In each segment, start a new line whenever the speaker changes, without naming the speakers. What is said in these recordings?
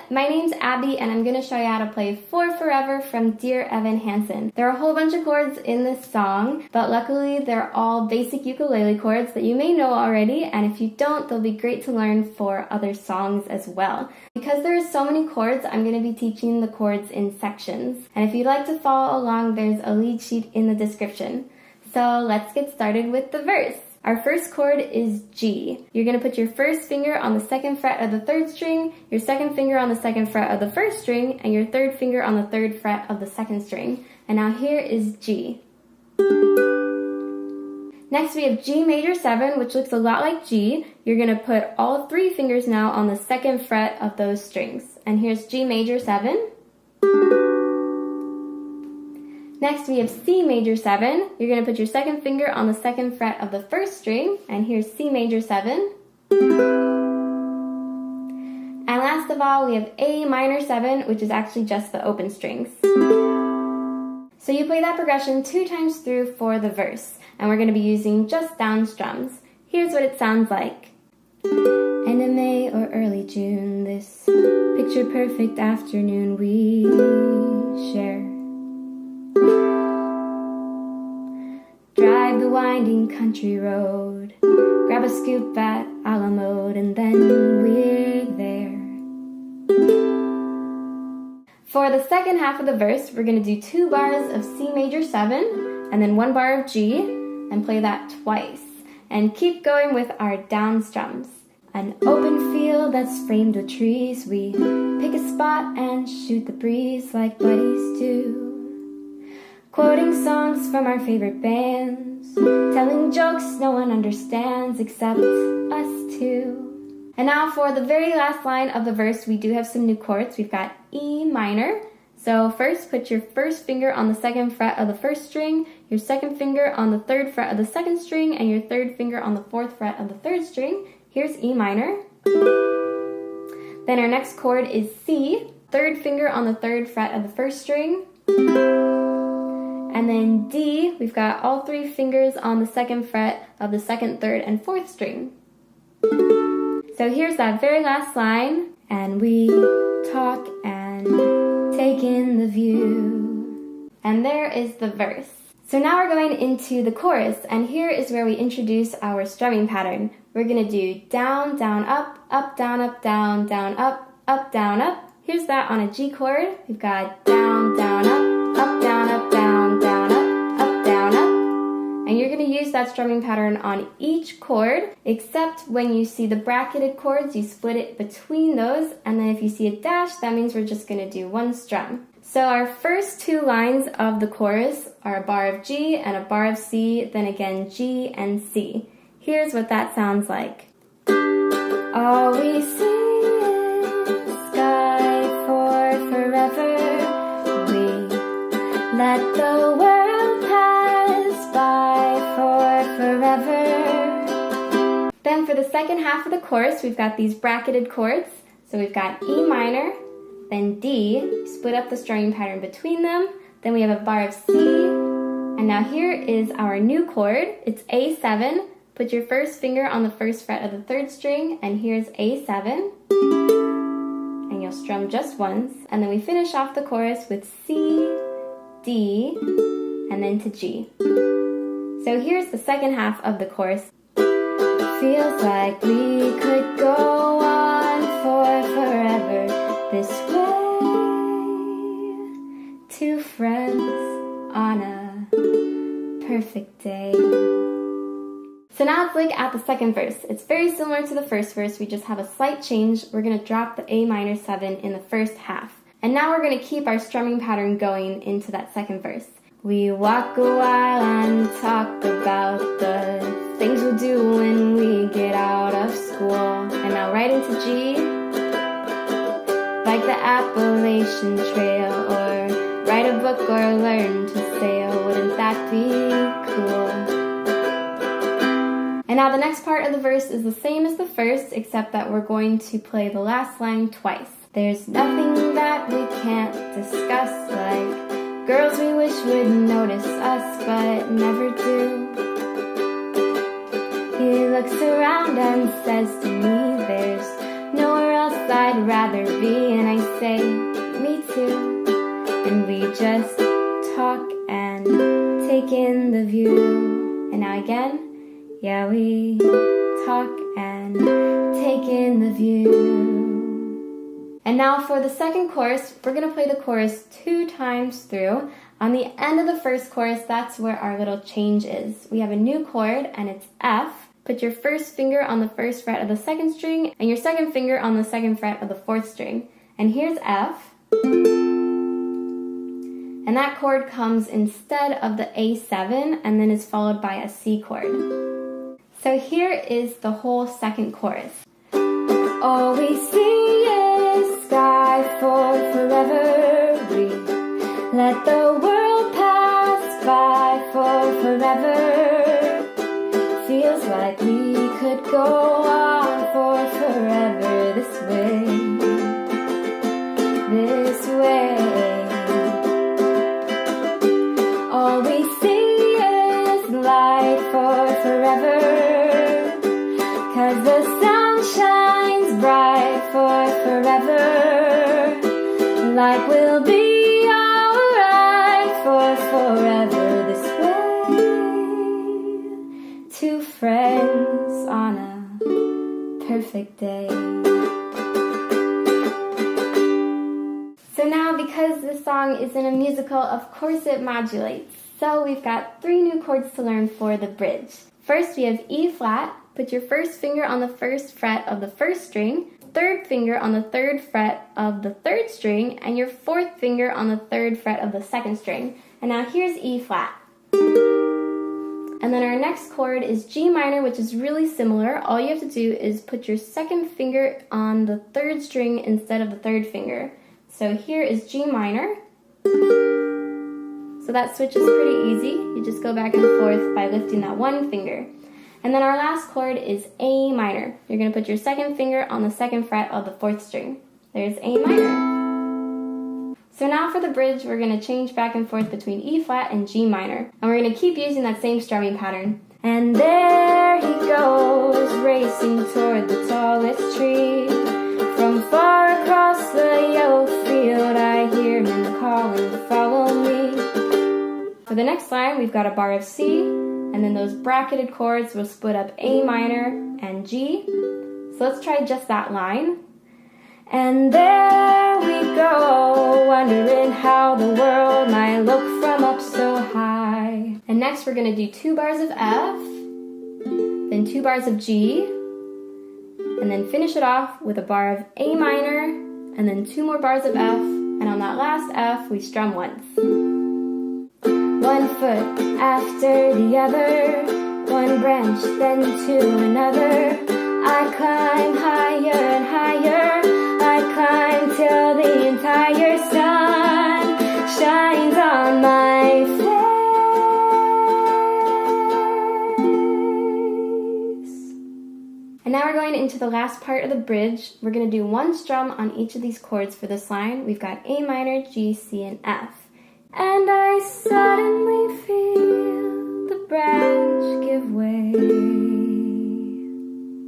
my name's Abby and I'm going to show you how to play For Forever from Dear Evan Hansen. There are a whole bunch of chords in this song, but luckily they're all basic ukulele chords that you may know already, and if you don't, they'll be great to learn for other songs as well. Because there are so many chords, I'm going to be teaching the chords in sections. And if you'd like to follow along, there's a lead sheet in the description. So let's get started with the verse. Our first chord is G. You're going to put your first finger on the second fret of the third string, your second finger on the second fret of the first string, and your third finger on the third fret of the second string. And now here is G. Next we have G major 7, which looks a lot like G. You're going to put all 3 fingers now on the second fret of those strings. And here's G major 7. Next we have C major 7. You're going to put your second finger on the second fret of the first string, and here's C major 7. And last of all, we have A minor 7, which is actually just the open strings. So you play that progression 2 times through for the verse, and we're going to be using just down strums. Here's what it sounds like. End of May or early June, this picture perfect afternoon we share. Drive the winding country road, grab a scoop at a la mode, and then we're there. For the second half of the verse, we're going to do 2 bars of C major 7, and then 1 bar of G, and play that twice. And keep going with our down strums. An open field that's framed with trees, we pick a spot and shoot the breeze like buddies do. Quoting songs from our favorite bands, telling jokes no one understands except us two. And now for the very last line of the verse, we do have some new chords. We've got E minor. So first, put your first finger on the second fret of the first string, your second finger on the third fret of the second string, and your third finger on the fourth fret of the third string. Here's E minor. Then our next chord is C, third finger on the third fret of the first string. And then D, we've got all 3 fingers on the second fret of the second, third, and fourth string. So here's that very last line, and we talk and take in the view. And there is the verse. So now we're going into the chorus, and here is where we introduce our strumming pattern. We're going to do down, down, up, down, up, down, up, down, up. Here's that on a G chord. We've got down, down, up, down, up, down, down, up, down, up. And you're going to use that strumming pattern on each chord, except when you see the bracketed chords, you split it between those, and then if you see a dash, that means we're just going to do 1 strum. So our first 2 lines of the chorus are a bar of G and a bar of C, then again G and C. Here's what that sounds like. All we see is sky for forever. We let the world pass by for forever. Then for the second half of the chorus, we've got these bracketed chords. So we've got E minor, then D, split up the strumming pattern between them. Then we have a bar of C, and now here is our new chord. It's A7. Put your first finger on the first fret of the third string, and here's A7. And you'll strum just once, and then we finish off the chorus with C, D, and then to G. So here's the second half of the chorus. Feels like we could go on for forever this way. 2 friends on a perfect day. So now let's look at the second verse. It's very similar to the first verse, we just have a slight change. We're going to drop the A minor 7 in the first half. And now we're going to keep our strumming pattern going into that second verse. We walk a while and talk about the things we'll do when we get out of school. And now right into G, like the Appalachian Trail, or write a book or learn to sail. Wouldn't that be cool? And now the next part of the verse is the same as the first, except that we're going to play the last line twice. There's nothing that we can't discuss, like girls we wish would notice us, but never do. He looks around and says to me, there's nowhere else I I'd rather be, and I say, me too. And we just talk and take in the view. And now again, yeah, we talk and take in the view. And now for the second chorus, we're gonna play the chorus 2 times through. On the end of the first chorus, that's where our little change is. We have a new chord, and it's F. Put your first finger on the first fret of the second string, and your second finger on the second fret of the fourth string. And here's F. And that chord comes instead of the A7, and then is followed by a C chord. So here is the whole second chorus. All we see is sky for forever. We let the world pass by for forever. Feels like we could go on for forever this way. This way. All we see is light for forever. 'Cause the sun shines bright for forever. Light will be alright for forever this way. 2 friends on a perfect day. So now, because this song is in a musical, of course it modulates. So we've got 3 new chords to learn for the bridge. First we have E flat. Put your first finger on the first fret of the first string, third finger on the third fret of the third string, and your fourth finger on the third fret of the second string. And now here's E flat. And then our next chord is G minor, which is really similar. All you have to do is put your second finger on the third string instead of the third finger. So here is G minor. So that switch is pretty easy. You just go back and forth by lifting that one finger. And then our last chord is A minor. You're going to put your second finger on the second fret of the fourth string. There's A minor. So now for the bridge, we're going to change back and forth between E flat and G minor. And we're going to keep using that same strumming pattern. And there he goes, racing toward the tallest tree. From far across the yellow field, I hear him calling, follow me. For the next line, we've got a bar of C, and then those bracketed chords will split up A minor and G. So let's try just that line. And there we go, wondering how the world might look from up so high. And next we're going to do 2 bars of F, then 2 bars of G, and then finish it off with a bar of A minor, and then 2 more bars of F, and on that last F we strum once. 1 foot after the other, 1 branch then to another. I climb higher and higher, I climb till the entire sun shines on my face. And now we're going into the last part of the bridge. We're going to do 1 strum on each of these chords for this line. We've got A minor, G, C, and F. And I suddenly feel the branch give way.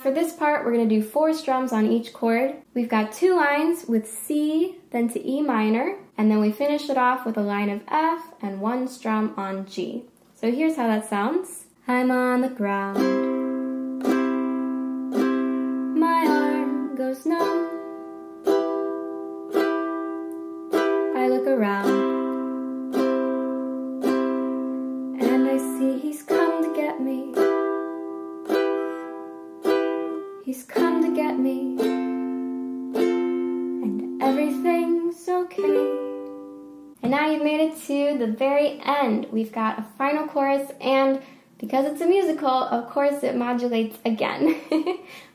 For this part, we're going to do 4 strums on each chord. We've got 2 lines with C, then to E minor, and then we finish it off with a line of F and 1 strum on G. So here's how that sounds. I'm on the ground. My arm goes numb. I look around. He's come to get me. He's come to get me. And everything's okay. And now you've made it to the very end. We've got a final chorus, and because it's a musical, of course it modulates again.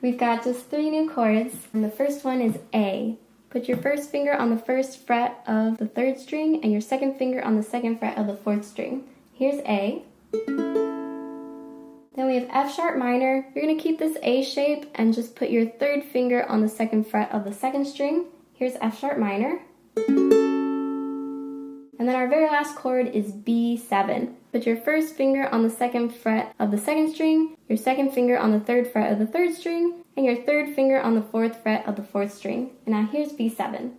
We've got just 3 new chords, and the first one is A. Put your first finger on the first fret of the third string and your second finger on the second fret of the fourth string. Here's A. Then we have F sharp minor. You're going to keep this A shape and just put your third finger on the second fret of the second string. Here's F sharp minor. And then our very last chord is B7. Put your first finger on the second fret of the second string, your second finger on the third fret of the third string, and your third finger on the 4th fret of the 4th string. And now here's B7.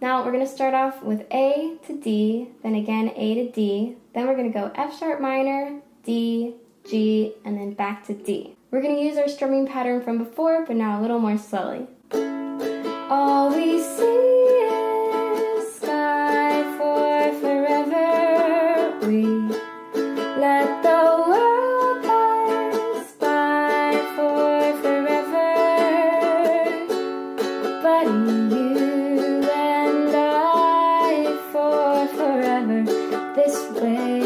Now we're going to start off with A to D, then again A to D, then we're going to go F sharp minor, D, G, and then back to D. We're going to use our strumming pattern from before, but now a little more slowly. All we see is sky for forever. We let the world pass by for forever. But you and I for forever this way.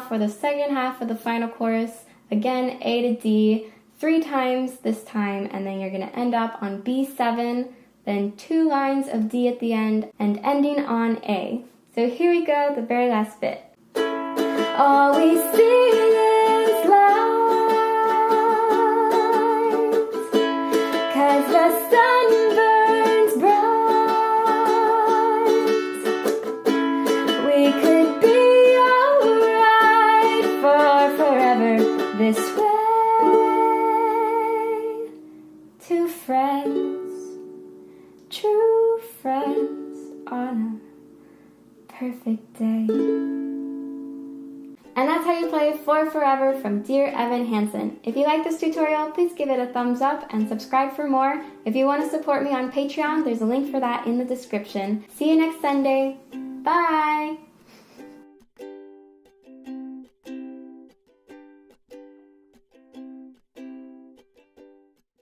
For the second half of the final chorus, again A to D, 3 times this time, and then you're going to end up on B7, then 2 lines of D at the end, and ending on A. So here we go, the very last bit. All we see is light, 'cause the sun burns bright. We could be this way, 2 friends, true friends on a perfect day. And that's how you play For Forever from Dear Evan Hansen. If you like this tutorial, please give it a thumbs up and subscribe for more. If you want to support me on Patreon, there's a link for that in the description. See you next Sunday. Bye!